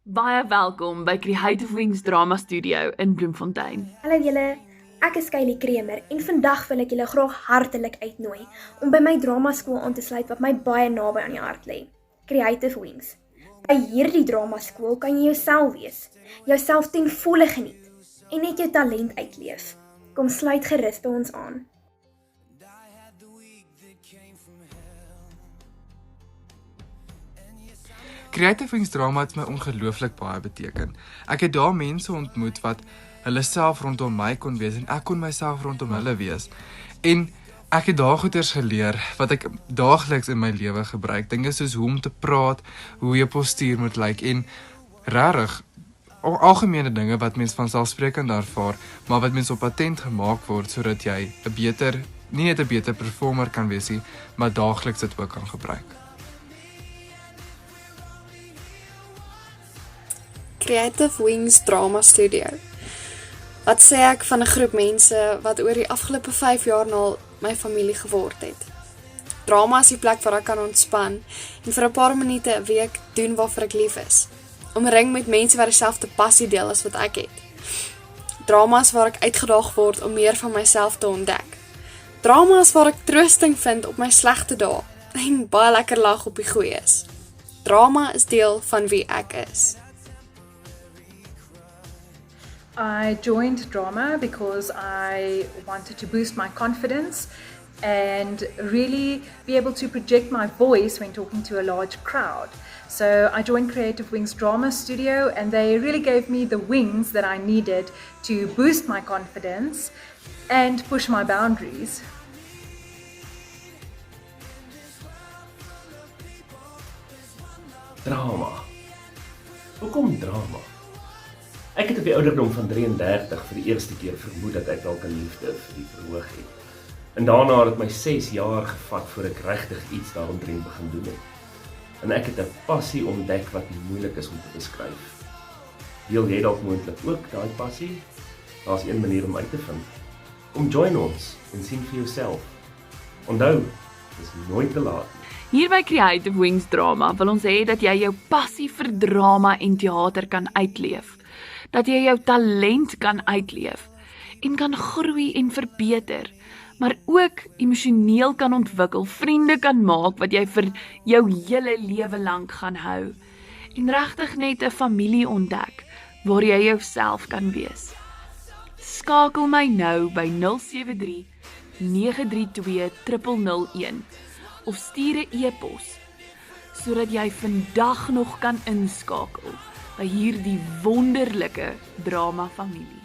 Baie welkom by Creative Wings Drama Studio in Bloemfontein. Hallo julle, ek is Kylie Kremer en vandag wil ek julle graag hartelik uitnooi om by my dramaskool aan te sluit wat my baie naby aan die hart lê, Creative Wings. By hierdie dramaskool kan jy jouself wees, jouself ten volle geniet en net jou talent uitleef. Kom sluit gerus by ons aan. Creative Wings Drama het my ongelooflik baie beteken. Ek het daar mense ontmoet wat hulle self rondom my kon wees en ek kon myself rondom hulle wees. En ek het daar goeders geleer wat ek daagliks in my lewe gebruik. Dinge soos hoe om te praat, hoe jou postuur moet lyk en regtig algemene dinge wat mens vanselfsprekend ervaar, maar wat mens op patent gemaak word sodat jy nie net 'n beter performer kan wees nie, maar daagliks dit ook kan gebruik. Creative Wings Drama Studio. Wat sê ek van 'n groep mense wat oor die afgelope 5 jaar na my familie geword het? Drama is die plek waar ek kan ontspan en vir 'n paar minute 'n week doen waarvoor ek lief is. Omring met mense wat dieselfde passie deel as wat ek het. Drama is waar ek uitgedaag word om meer van myself te ontdek. Drama is waar ek troosting vind op my slegte dae en baie lekker lag op die goeies. Drama is deel van wie ek is. I joined drama because I wanted to boost my confidence and really be able to project my voice when talking to a large crowd. So I joined Creative Wings Drama Studio and they really gave me the wings that I needed to boost my confidence and push my boundaries. Drama. Hoekom drama? Ek het op die ouderdom van 33 vir die eerste keer vermoed dat ek dalk 'n liefde vir die verhoog het. En daarna het my 6 jaar gevat voor ek regtig iets daaromtrent begin doen het. En ek het 'n passie ontdek wat moeilik is om te beskryf. Deel jy dalk moontlik ook daai passie? Daar's een manier om uit te vind. Kom join ons en sien vir jouself. Onthou, dis nooit te laat nie. Hier by Creative Wings Drama wil ons hê dat jy jou passie vir drama en teater kan uitleef. Dat jy jou talent kan uitleef en kan groei en verbeter, maar ook emosioneel kan ontwikkel, vriende kan maak wat jy vir jou hele lewe lank gaan hou en regtig net 'n familie ontdek waar jy jouself kan wees. Skakel my nou by 073 932 0001 of stuur 'n e-pos sodat jy vandag nog kan inskakel by hierdie wonderlike drama familie.